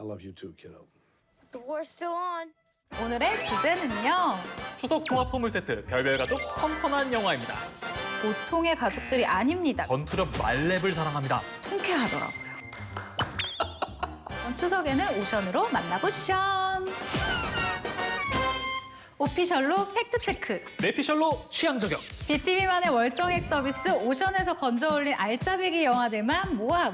love you too, kiddo. The war's still on. 오늘의 주제는요. 추석 종합 선물 세트 별별 가족 펀펀한 영화입니다. 보통의 가족들이 아닙니다. 전투력 말렙을 사랑합니다. 통쾌하더라고요. 이번 추석에는 오션으로 만나보시죠. 오피셜로 팩트체크. 뇌피셜로 취향 저격. BTV만의 월정액 서비스 오션에서 건져 올린 알짜배기 영화들만 모아.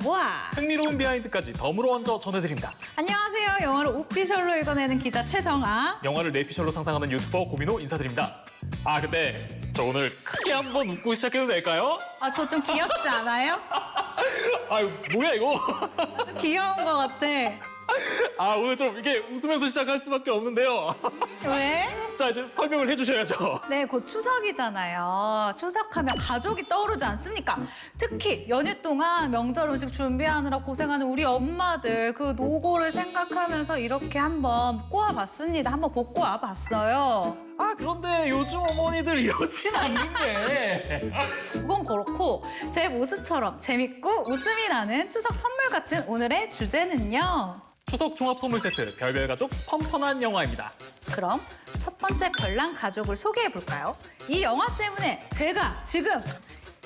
흥미로운 비하인드까지 덤으로 얹어 전해드립니다. 안녕하세요. 영화를 오피셜로 읽어내는 기자 최정아. 영화를 뇌피셜로 상상하는 유튜버 고민호 인사드립니다. 아 근데 저 오늘 크게 한번 웃고 시작해도 될까요? 아, 저 좀 귀엽지 않아요? 아유 뭐야 이거. 좀 귀여운 것 같아. 아 오늘 좀 이게 웃으면서 시작할 수밖에 없는데요. 왜? 자 이제 설명을 해주셔야죠. 네, 곧 추석이잖아요. 추석하면 가족이 떠오르지 않습니까? 특히 연휴 동안 명절 음식 준비하느라 고생하는 우리 엄마들 그 노고를 생각하면서 이렇게 한번 꼬아봤습니다. 한번 복고 와봤어요. 아 그런데 요즘 어머니들 이러진 않는데. 그건 그렇고 제 모습처럼 재밌고 웃음이 나는 추석 선물 같은 오늘의 주제는요. 추석 종합 선물 세트 별별 가족 펀펀한 영화입니다. 그럼 첫 번째 별난 가족을 소개해볼까요? 이 영화 때문에 제가 지금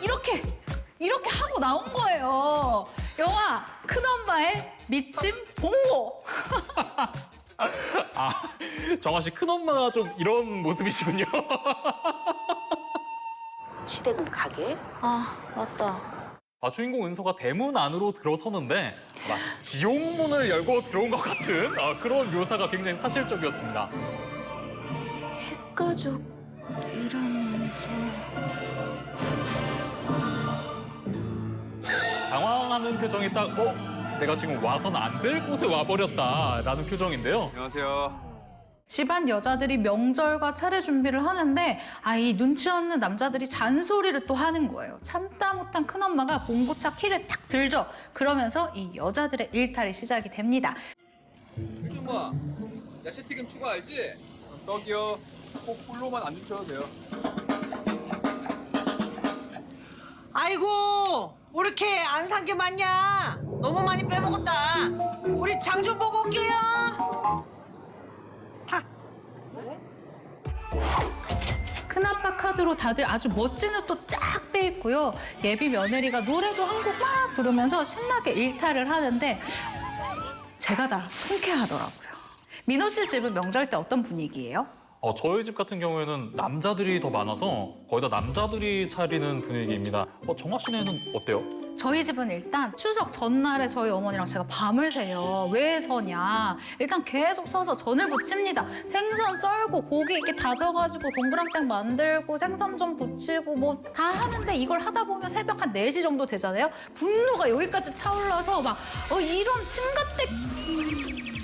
이렇게 하고 나온 거예요. 영화 큰엄마의 미침 봉호. 아 정아 씨 큰엄마가 좀 이런 모습이시군요. 시댁은 가게? 아, 맞다. 아, 주인공 은서가 대문 안으로 들어서는데 마치 지옥문을 열고 들어온 것 같은 그런 묘사가 굉장히 사실적이었습니다. 핵가족이라면서. 당황하는 표정이 딱 내가 지금 와선 안 될 곳에 와버렸다라는 표정인데요. 안녕하세요. 집안 여자들이 명절과 차례 준비를 하는데 이 눈치 없는 남자들이 잔소리를 또 하는 거예요. 참다 못한 큰엄마가 봉고차 키를 탁 들죠. 그러면서 이 여자들의 일탈이 시작이 됩니다. 엄마, 야채튀김 추가 알지? 떡이요. 꼭 꿀로만 안 드셔도 돼요. 아이고, 뭐 이렇게 안 산 게 많냐? 너무 많이 빼먹었다. 우리 장 좀 보고 올게요. 큰아빠 카드로 다들 아주 멋진 옷도 쫙 빼입고요. 예비 며느리가 노래도 한 곡 막 부르면서 신나게 일탈을 하는데 제가 다 통쾌하더라고요. 민호 씨 집은 명절 때 어떤 분위기예요? 저희 집 같은 경우에는 남자들이 더 많아서 거의 다 남자들이 차리는 분위기입니다. 정아 씨네는 어때요? 저희 집은 일단 추석 전날에 저희 어머니랑 제가 밤을 새요. 왜 서냐? 일단 계속 서서 전을 부칩니다. 생선 썰고 고기 이렇게 다져가지고 동그랑땡 만들고 생선전 부치고 뭐 다 하는데 이걸 하다 보면 새벽 한 4시 정도 되잖아요. 분노가 여기까지 차올라서 막 이런 찜같대.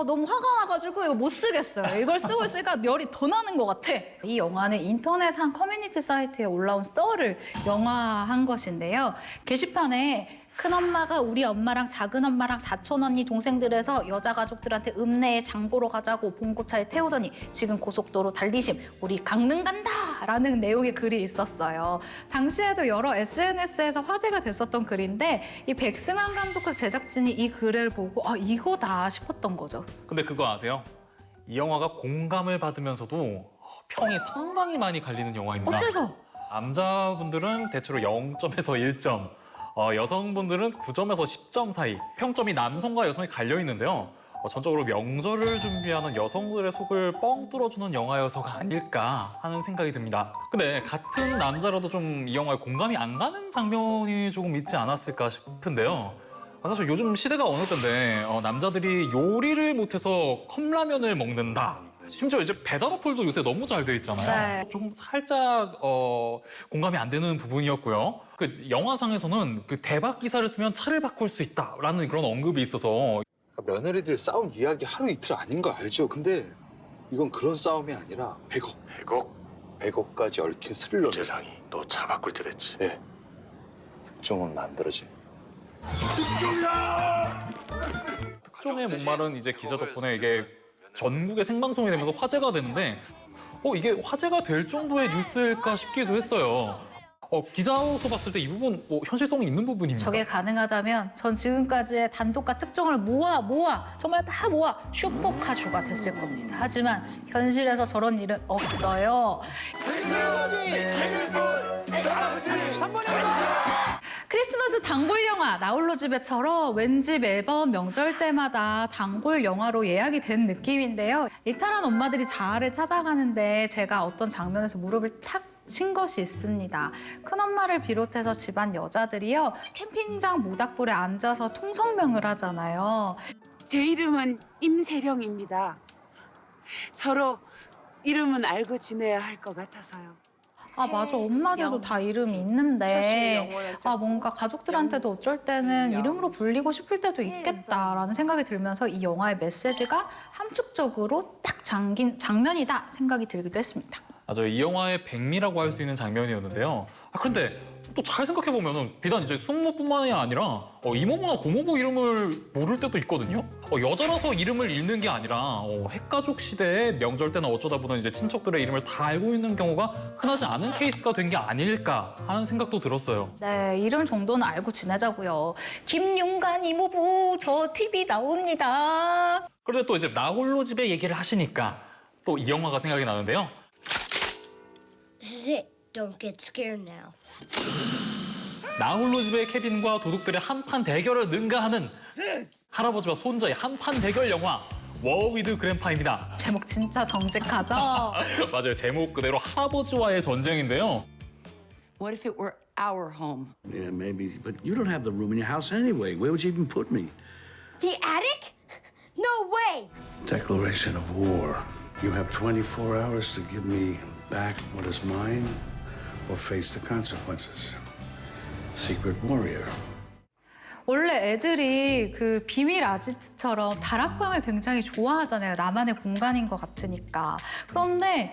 너무 화가 나가지고 이거 못 쓰겠어요. 이걸 쓰고 있으니까 열이 더 나는 것 같아. 이 영화는 인터넷 한 커뮤니티 사이트에 올라온 썰을 영화한 것인데요. 게시판에 큰엄마가 우리 엄마랑 작은엄마랑 사촌언니 동생들에서 여자 가족들한테 읍내에 장 보러 가자고 봉고차에 태우더니 지금 고속도로 달리심 우리 강릉 간다 라는 내용의 글이 있었어요. 당시에도 여러 SNS에서 화제가 됐었던 글인데 이 백승환 감독과 제작진이 이 글을 보고 이거다 싶었던 거죠. 근데 그거 아세요? 이 영화가 공감을 받으면서도 평이 상당히 많이 갈리는 영화입니다. 어째서? 남자분들은 대체로 0점에서 1점, 여성분들은 9점에서 10점 사이, 평점이 남성과 여성이 갈려 있는데요. 전적으로 명절을 준비하는 여성들의 속을 뻥 뚫어주는 영화여서가 아닐까 하는 생각이 듭니다. 근데 같은 남자라도 좀 이 영화에 공감이 안 가는 장면이 조금 있지 않았을까 싶은데요. 사실 요즘 시대가 어느 때인데 남자들이 요리를 못해서 컵라면을 먹는다. 심지어 이제 배달 어플도 요새 너무 잘 돼 있잖아요. 네. 조금 살짝 공감이 안 되는 부분이었고요. 그 영화상에서는 그 대박 기사를 쓰면 차를 바꿀 수 있다라는 그런 언급이 있어서 며느리들 싸움 이야기 하루 이틀 아닌 거 알죠? 근데 이건 그런 싸움이 아니라 100억. 100억? 100억까지 얽힌 스릴러. 세상이 너 차 바꿀 때 됐지. 예. 특종은 만들어진. 특종의 목말은 이제 기자 덕분에 이게 전국에 생방송이 되면서 화제가 되는데 이게 화제가 될 정도의 뉴스일까 싶기도 했어요. 기자로서 봤을 때 이 부분 현실성이 있는 부분입니다. 저게 가능하다면 전 지금까지의 단독과 특종을 모아 정말 다 모아 슈퍼카주가 됐을 겁니다. 하지만 현실에서 저런 일은 없어요. 크리스마스 단골 영화 나홀로 집에처럼 왠지 매번 명절 때마다 단골 영화로 예약이 된 느낌인데요. 이탈한 엄마들이 자아를 찾아가는데 제가 어떤 장면에서 무릎을 탁 친 것이 있습니다. 큰엄마를 비롯해서 집안 여자들이요. 캠핑장 모닥불에 앉아서 통성명을 하잖아요. 제 이름은 임세령입니다. 서로 이름은 알고 지내야 할 것 같아서요. 아 맞아, 엄마들도 다 이름이 있는데 뭔가 가족들한테도 어쩔 때는 이름으로 불리고 싶을 때도 있겠다라는 생각이 들면서 이 영화의 메시지가 함축적으로 딱 잠긴 장면이다 생각이 들기도 했습니다. 맞아요. 이 영화의 백미라고 할 수 있는 장면이었는데요. 그런데 또 잘 생각해보면 비단 이제 숙모뿐만이 아니라 이모부나 고모부 이름을 모를 때도 있거든요. 여자라서 이름을 잃는 게 아니라 핵가족 시대에 명절 때나 어쩌다 보면 이제 친척들의 이름을 다 알고 있는 경우가 흔하지 않은 케이스가 된 게 아닐까 하는 생각도 들었어요. 네, 이름 정도는 알고 지내자고요. 김용관 이모부 저 TV 나옵니다. 그런데 또 이제 나홀로 집에 얘기를 하시니까 또 이 영화가 생각이 나는데요. This is it. Don't get scared now. 나홀로 집의 케빈과 도둑들의 한판 대결을 능가하는 할아버지와 손자의 한판 대결 영화 워 위드 그랜파입니다. 제목 진짜 정직하죠? 맞아요. 제목 그대로 할아버지와의 전쟁인데요. What if it were our home? Yeah, maybe. But you don't have the room in your house anyway. Where would you even put me? The attic? No way! Declaration of war. You have 24 hours to give me back what is mine or face the consequences. Secret warrior. 원래 애들이 그 비밀 아지트처럼 다락방을 굉장히 좋아하잖아요. 나만의 공간인 것 같으니까. 그런데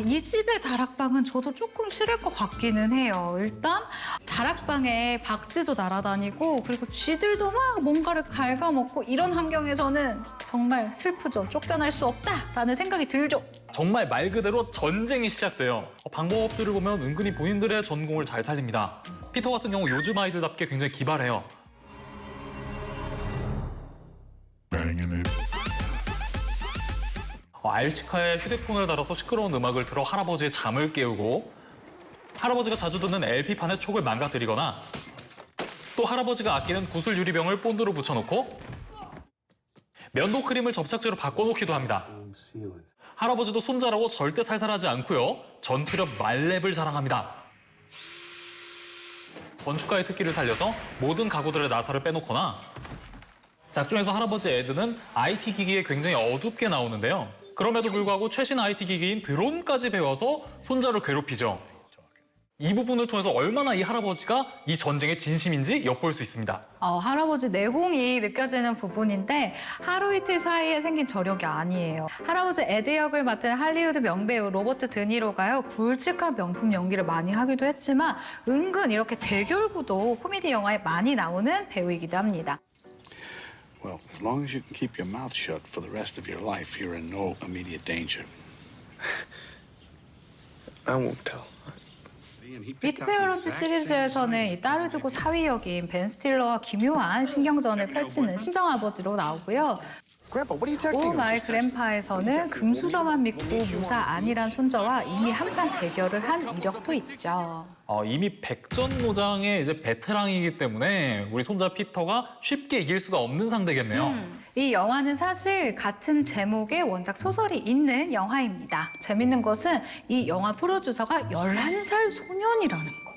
이 집의 다락방은 저도 조금 싫을 것 같기는 해요. 일단 다락방에 박쥐도 날아다니고 그리고 쥐들도 막 뭔가를 갉아먹고 이런 환경에서는 정말 슬프죠. 쫓겨날 수 없다라는 생각이 들죠. 정말 말 그대로 전쟁이 시작돼요. 방법들을 보면 은근히 본인들의 전공을 잘 살립니다. 피터 같은 경우 요즘 아이들답게 굉장히 기발해요. 알치카에 휴대폰을 달아서 시끄러운 음악을 틀어 할아버지의 잠을 깨우고 할아버지가 자주 듣는 LP판의 촉을 망가뜨리거나 또 할아버지가 아끼는 구슬 유리병을 본드로 붙여놓고 면도 크림을 접착제로 바꿔놓기도 합니다. 할아버지도 손자라고 절대 살살하지 않고요. 전투력 말렙을 자랑합니다. 건축가의 특기를 살려서 모든 가구들의 나사를 빼놓거나 작중에서 할아버지 에드는 IT 기기에 굉장히 어둡게 나오는데요. 그럼에도 불구하고 최신 IT 기기인 드론까지 배워서 손자를 괴롭히죠. 이 부분을 통해서 얼마나 이 할아버지가 이 전쟁의 진심인지 엿볼 수 있습니다. 할아버지 내공이 느껴지는 부분인데 하루 이틀 사이에 생긴 저력이 아니에요. 할아버지 에드 역을 맡은 할리우드 명배우 로버트 드니로가요. 굵직한 명품 연기를 많이 하기도 했지만 은근 이렇게 대결구도 코미디 영화에 많이 나오는 배우이기도 합니다. Well, as long as you can keep your mouth shut for the rest of your life, you're in no immediate danger. I won't tell. 미드 페어런트 시리즈에서는 이 딸을 두고 사위 역인 벤 스틸러와 기묘한 신경전을 펼치는 친정아버지로 나오고요. 오 마이 그랜파에서는 금수저만 믿고 무사 아니란 손자와 이미 한판 대결을 한 이력도 있죠. 이미 백전노장의 이제 베테랑이기 때문에 우리 손자 피터가 쉽게 이길 수가 없는 상대겠네요. 이 영화는 사실 같은 제목의 원작 소설이 있는 영화입니다. 재밌는 것은 이 영화 프로듀서가 11살 소년이라는 거.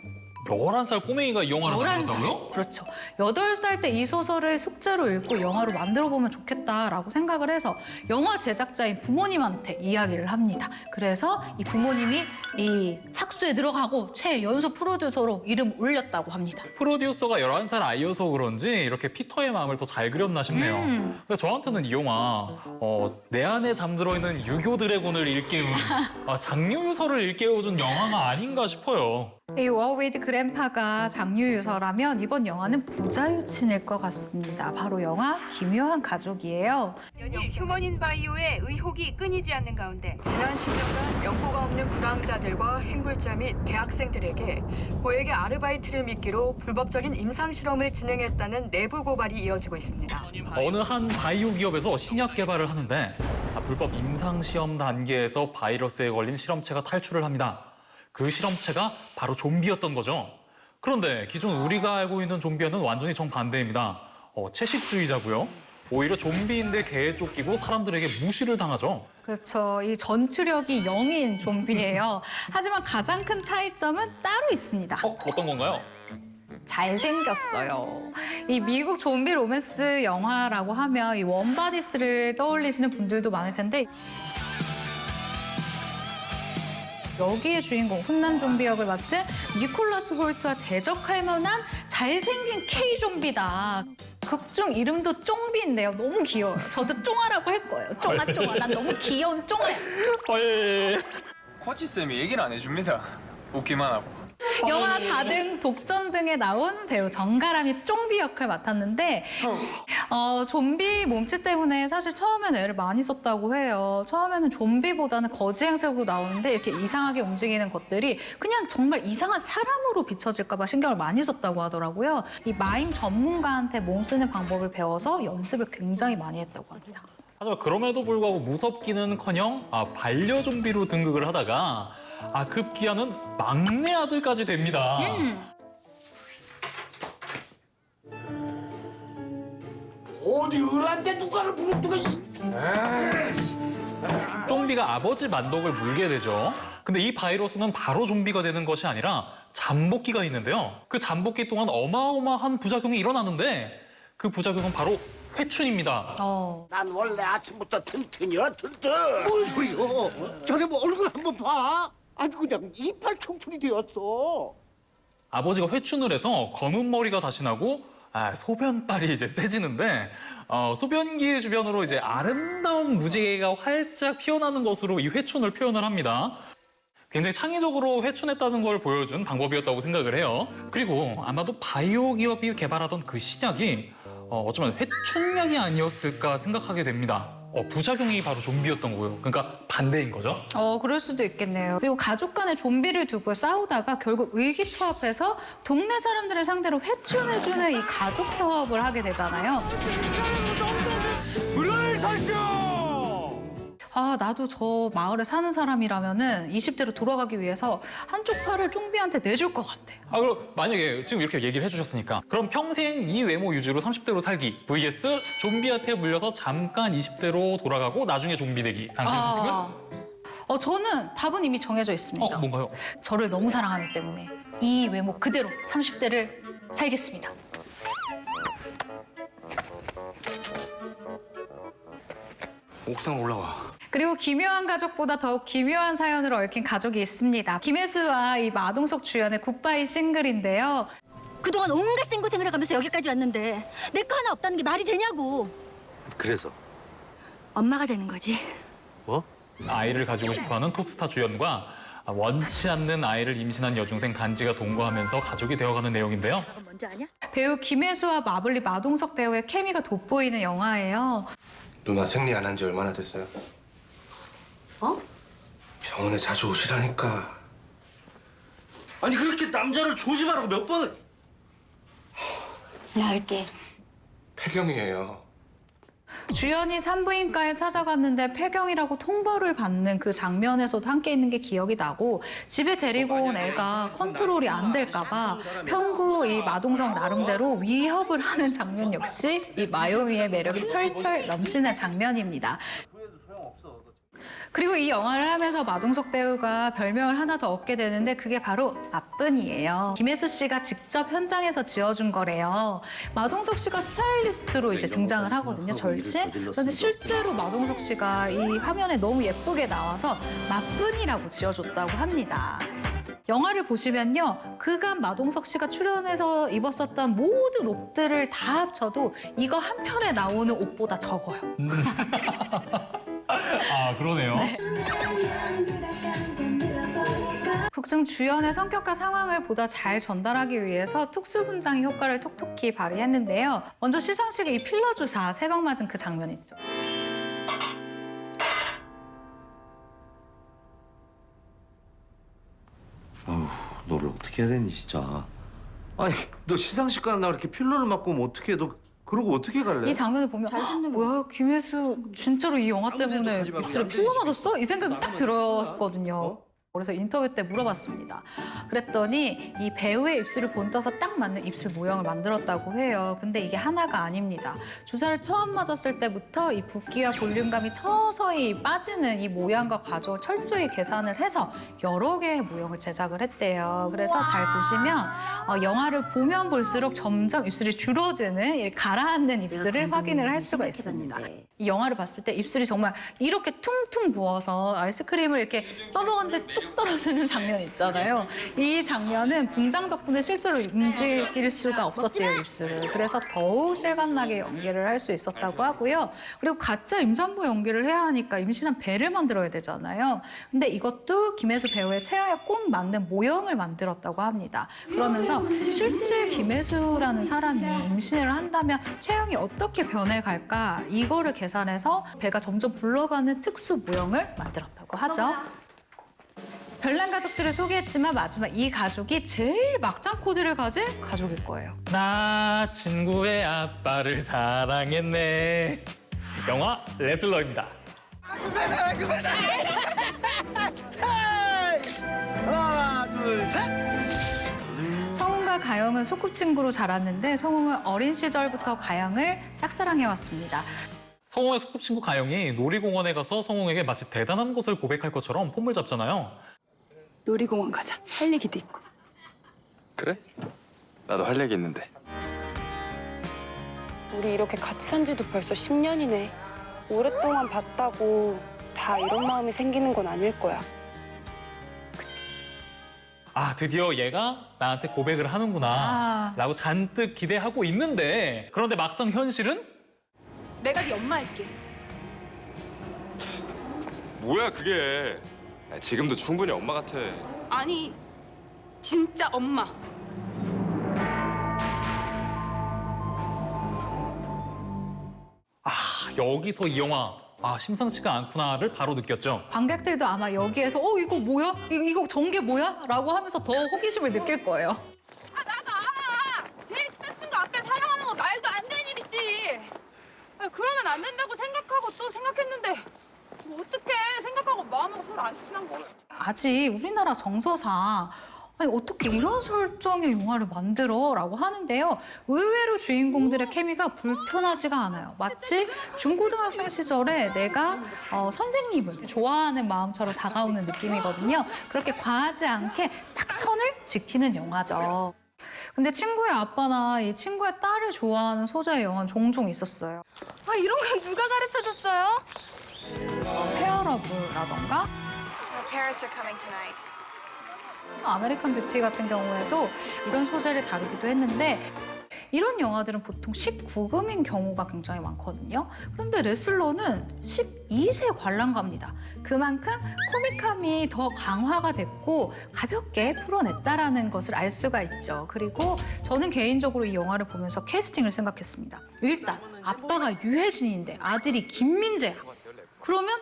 11살 꼬맹이가 이 영화를 만들었다고요? 그렇죠. 8살 때 이 소설을 숙제로 읽고 영화로 만들어보면 좋겠다라고 생각을 해서 영화 제작자인 부모님한테 이야기를 합니다. 그래서 이 부모님이 이 착수에 들어가고 최연소 프로듀서로 이름 올렸다고 합니다. 프로듀서가 11살 아이여서 그런지 이렇게 피터의 마음을 더 잘 그렸나 싶네요. 근데 저한테는 이 영화 내 안에 잠들어 있는 유교 드래곤을 일깨운 장유유서를 일깨워준 영화가 아닌가 싶어요. 이 워웨이드 그랜파가 장유 유서라면 이번 영화는 부자 유친일 것 같습니다. 바로 영화 기묘한 가족이에요. 연일 휴머닌 바이오의 의혹이 끊이지 않는 가운데 지난 10년간 명보가 없는 불황자들과 행불자 및 대학생들에게 고액의 아르바이트를 미끼로 불법적인 임상 실험을 진행했다는 내부 고발이 이어지고 있습니다. 어느 한 바이오 기업에서 신약 개발을 하는데 불법 임상 시험 단계에서 바이러스에 걸린 실험체가 탈출을 합니다. 그 실험체가 바로 좀비였던 거죠. 그런데 기존 우리가 알고 있는 좀비와는 완전히 정반대입니다. 채식주의자고요. 오히려 좀비인데 개에 쫓기고 사람들에게 무시를 당하죠. 그렇죠. 이 전투력이 0인 좀비예요. 하지만 가장 큰 차이점은 따로 있습니다. 어떤 건가요? 잘생겼어요. 이 미국 좀비 로맨스 영화라고 하면 이 원바디스를 떠올리시는 분들도 많을 텐데 여기의 주인공 훈남 좀비 역을 맡은 니콜라스 홀트와 대적할 만한 잘생긴 K 좀비다. 극중 이름도 쫑비인데요. 너무 귀여워요. 저도 쫑아라고 할 거예요. 쫑아 쫑아. 난 너무 귀여운 쫑아야. 헐. 코치쌤이 얘기를 안 해줍니다. 웃기만 하고. 영화 4등 독전 등에 나온 배우 정가람이 쫑비 역을 맡았는데 좀비 몸짓 때문에 사실 처음에는 애를 많이 썼다고 해요. 처음에는 좀비보다는 거지 행색으로 나오는데 이렇게 이상하게 움직이는 것들이 그냥 정말 이상한 사람으로 비춰질까 봐 신경을 많이 썼다고 하더라고요. 이 마임 전문가한테 몸 쓰는 방법을 배워서 연습을 굉장히 많이 했다고 합니다. 하지만 그럼에도 불구하고 무섭기는커녕 반려 좀비로 등극을 하다가 급기야는 막내 아들까지 됩니다. 어디 을한테 누가를 부르는 좀비가 아버지 만독을 물게 되죠. 근데 이 바이러스는 바로 좀비가 되는 것이 아니라 잠복기가 있는데요. 그 잠복기 동안 어마어마한 부작용이 일어나는데 그 부작용은 바로 회춘입니다. 난 원래 아침부터 튼튼이야, 튼튼. 뭔 소리요? 저게 뭐 얼굴 한번 봐. 아주 그냥 이빨 청춘이 되었어. 아버지가 회춘을 해서 검은 머리가 다시 나고 소변빨이 이제 세지는데 소변기 주변으로 이제 아름다운 무지개가 활짝 피어나는 것으로 이 회춘을 표현을 합니다. 굉장히 창의적으로 회춘했다는 걸 보여준 방법이었다고 생각을 해요. 그리고 아마도 바이오 기업이 개발하던 그 신약이 어쩌면 회춘약이 아니었을까 생각하게 됩니다. 부작용이 바로 좀비였던 거고요. 그러니까 반대인 거죠. 그럴 수도 있겠네요. 그리고 가족 간에 좀비를 두고 싸우다가 결국 의기투합해서 동네 사람들을 상대로 회춘해주는 이 가족 사업을 하게 되잖아요. 불을 서시오! 나도 저 마을에 사는 사람이라면은 20대로 돌아가기 위해서 한쪽 팔을 좀비한테 내줄 것 같아. 그럼 만약에 지금 이렇게 얘기를 해주셨으니까 그럼 평생 이 외모 유지로 30대로 살기 vs 좀비한테 물려서 잠깐 20대로 돌아가고 나중에 좀비 되기. 당신 선택은? 저는 답은 이미 정해져 있습니다. 뭔가요? 저를 너무 사랑하기 때문에 이 외모 그대로 30대를 살겠습니다. 옥상 올라와. 그리고 기묘한 가족보다 더욱 기묘한 사연으로 얽힌 가족이 있습니다. 김혜수와 이 마동석 주연의 굿바이 싱글인데요. 그동안 온갖 생고생을 해가면서 여기까지 왔는데 내 거 하나 없다는 게 말이 되냐고. 그래서 엄마가 되는 거지. 뭐? 아이를 가지고 싶어하는 톱스타 주연과 원치 않는 아이를 임신한 여중생 단지가 동거하면서 가족이 되어가는 내용인데요. 뭔지 아냐? 배우 김혜수와 마블리 마동석 배우의 케미가 돋보이는 영화예요. 누나 생리 안 한 지 얼마나 됐어요? 병원에 자주 오시라니까. 아니 그렇게 남자를 조심하라고 몇 번을. 나 할게. 폐경이에요. 주연이 산부인과에 찾아갔는데 폐경이라고 통보를 받는 그 장면에서도 함께 있는 게 기억이 나고 집에 데리고 온 애가 컨트롤이 안 될까 봐 평구 이 마동석 나름대로 위협을 하는 장면 역시 이 마요미의 매력이 철철 넘치는 장면입니다. 그리고 이 영화를 하면서 마동석 배우가 별명을 하나 더 얻게 되는데 그게 바로 아뿐이에요. 김혜수 씨가 직접 현장에서 지어준 거래요. 마동석 씨가 스타일리스트로 이제 등장을 하거든요, 절친. 그런데 실제로 마동석 씨가 이 화면에 너무 예쁘게 나와서 마뿐이라고 지어줬다고 합니다. 영화를 보시면요, 그간 마동석 씨가 출연해서 입었었던 모든 옷들을 다 합쳐도 이거 한 편에 나오는 옷보다 적어요. 그러네요. 그 극중 주연의 성격과 상황을 보다 잘 전달하기 위해서 특수 분장의 효과를 톡톡히 발휘했는데요. 먼저 시상식에 이 필러 주사 3방 맞은 그 장면 있죠. 아휴, 너를 어떻게 해야 되니 진짜. 아니, 너 시상식 가는 날 이렇게 필러를 맞고 오면 어떻게 해? 너 그러고 어떻게 갈래? 이 장면을 보면 뭐야 김혜수 진짜로 이 영화 때문에 하지 마. 입술에 필러 맞았어? 이 생각이 딱 들었거든요. 그래서 인터뷰 때 물어봤습니다. 그랬더니 이 배우의 입술을 본떠서 딱 맞는 입술 모양을 만들었다고 해요. 근데 이게 하나가 아닙니다. 주사를 처음 맞았을 때부터 이 붓기와 볼륨감이 서서히 빠지는 이 모양과 가족을 철저히 계산을 해서 여러 개의 모형을 제작을 했대요. 그래서 잘 보시면 영화를 보면 볼수록 점점 입술이 줄어드는 이 가라앉는 입술을 확인을 할 수가 있습니다. 이 영화를 봤을 때 입술이 정말 이렇게 퉁퉁 부어서 아이스크림을 이렇게 떠먹었는데 뚝 떨어지는 장면 있잖아요. 이 장면은 분장 덕분에 실제로 움직일 수가 없었대요, 입술을. 그래서 더욱 실감나게 연기를 할 수 있었다고 하고요. 그리고 가짜 임산부 연기를 해야 하니까 임신한 배를 만들어야 되잖아요. 근데 이것도 김혜수 배우의 체형에 꼭 맞는 모형을 만들었다고 합니다. 그러면서 실제 김혜수라는 사람이 임신을 한다면 체형이 어떻게 변해갈까 이거를 계산해서 배가 점점 굴러가는 특수 모형을 만들었다고 하죠. 별난 가족들을 소개했지만 마지막 이 가족이 제일 막장 코드를 가진 가족일 거예요. 나 친구의 아빠를 사랑했네. 영화 레슬러입니다. 하나, 둘, 셋. 성훈과 가영은 소꿉친구로 자랐는데 성훈은 어린 시절부터 가영을 짝사랑해왔습니다. 성웅의 소꿉친구 가영이 놀이공원에 가서 성웅에게 마치 대단한 것을 고백할 것처럼 폼을 잡잖아요. 놀이공원 가자. 할 얘기도 있고. 그래? 나도 할 얘기 있는데. 우리 이렇게 같이 산 지도 벌써 10년이네. 오랫동안 봤다고 다 이런 마음이 생기는 건 아닐 거야. 그치? 아, 드디어 얘가 나한테 고백을 하는구나 라고 잔뜩 기대하고 있는데 그런데 막상 현실은? 내가 네 엄마 할게. 뭐야 그게? 야, 지금도 충분히 엄마 같아. 아니, 진짜 엄마. 여기서 이 영화 심상치가 않구나를 바로 느꼈죠. 관객들도 아마 여기에서 이거 뭐야? 이거 전개 뭐야? 라고 하면서 더 호기심을 느낄 거예요. 나도 알아. 제일 친한 친구 앞에 사랑하는 거 말도 안 되는 일이지. 그러면 안 된다고 생각하고 또 생각했는데 뭐 어떡해. 생각하고 마음하고 서로 안 친한 거. 아직 우리나라 정서상 아니 어떻게 이런 설정의 영화를 만들어? 라고 하는데요. 의외로 주인공들의 케미가 불편하지가 않아요. 마치 중고등학생 시절에 내가 선생님을 좋아하는 마음처럼 다가오는 느낌이거든요. 그렇게 과하지 않게 딱 선을 지키는 영화죠. 근데 친구의 아빠나 이 친구의 딸을 좋아하는 소재의 영화는 종종 있었어요. 이런 건 누가 가르쳐줬어요? 페어러브라던가 My parents are coming tonight. 아메리칸 뷰티 같은 경우에도 이런 소재를 다루기도 했는데 이런 영화들은 보통 19금인 경우가 굉장히 많거든요. 그런데 레슬러는 12세 관람가입니다. 그만큼 코믹함이 더 강화가 됐고 가볍게 풀어냈다라는 것을 알 수가 있죠. 그리고 저는 개인적으로 이 영화를 보면서 캐스팅을 생각했습니다. 일단 아빠가 유해진인데 아들이 김민재야. 그러면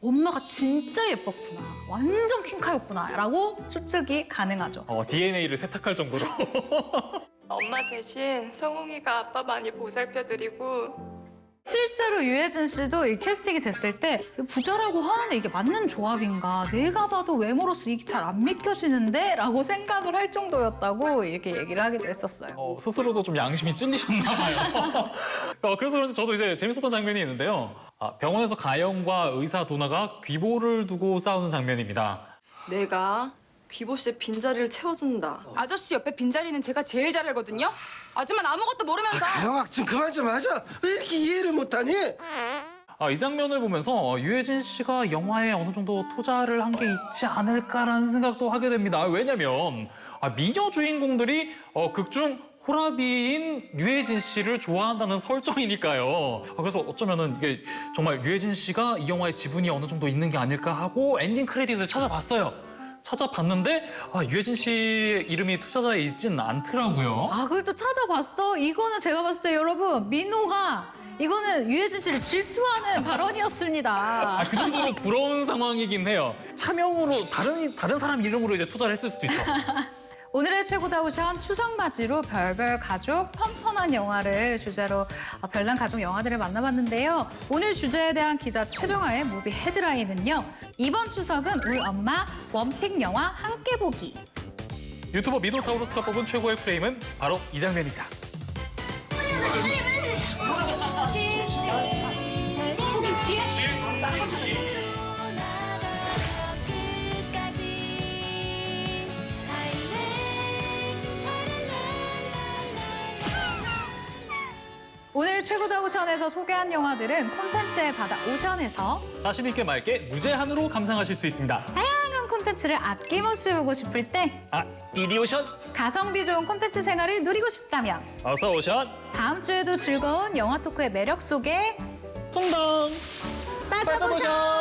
엄마가 진짜 예뻤구나. 완전 퀸카였구나. 라고 추측이 가능하죠. DNA를 세탁할 정도로. 엄마 대신 성웅이가 아빠 많이 보살펴드리고 실제로 유해진 씨도 이 캐스팅이 됐을 때 부자라고 하는데 이게 맞는 조합인가? 내가 봐도 외모로서 이게 잘 안 믿겨지는데? 라고 생각을 할 정도였다고 이렇게 얘기를 하기도 했었어요. 스스로도 좀 양심이 찔리셨나 봐요. 그래서 그런지 저도 이제 재밌었던 장면이 있는데요. 병원에서 가영과 의사 도나가 귀보를 두고 싸우는 장면입니다. 내가 귀보 씨의 빈자리를 채워준다. 아저씨 옆에 빈자리는 제가 제일 잘 알거든요. 아줌마는 아무것도 모르면서. 가영아, 좀 그만 좀 하자. 왜 이렇게 이해를 못하니? 이 장면을 보면서 유해진 씨가 영화에 어느 정도 투자를 한 게 있지 않을까라는 생각도 하게 됩니다. 왜냐면 미녀 주인공들이 극중 호라비인 유해진 씨를 좋아한다는 설정이니까요. 그래서 어쩌면은 이게 정말 유해진 씨가 이 영화에 지분이 어느 정도 있는 게 아닐까 하고 엔딩 크레딧을 찾아봤어요. 찾아봤는데 유해진 씨 이름이 투자자에 있진 않더라고요. 아, 그걸 또 찾아봤어? 이거는 제가 봤을 때 여러분 민호가 이거는 유해진 씨를 질투하는 발언이었습니다. 그 정도로 부러운 상황이긴 해요. 차명으로 다른 사람 이름으로 이제 투자를 했을 수도 있어. 오늘의 최고다 오션 추석 맞이로 별별 가족 텀텀한 영화를 주제로 별난 가족 영화들을 만나봤는데요. 오늘 주제에 대한 기자 최정아의 무비 헤드라인은요. 이번 추석은 우리 엄마 원픽 영화 함께 보기. 유튜버 미노타우로스가 뽑은 최고의 프레임은 바로 이 장면입니다. 오늘 최고다 오션에서 소개한 영화들은 콘텐츠의 바다 오션에서 자신 있게 맑게 무제한으로 감상하실 수 있습니다. 다양한 콘텐츠를 아낌없이 보고 싶을 때 이리 오션! 가성비 좋은 콘텐츠 생활을 누리고 싶다면 어서 오션! 다음 주에도 즐거운 영화 토크의 매력 속에 풍덩! 빠져보션!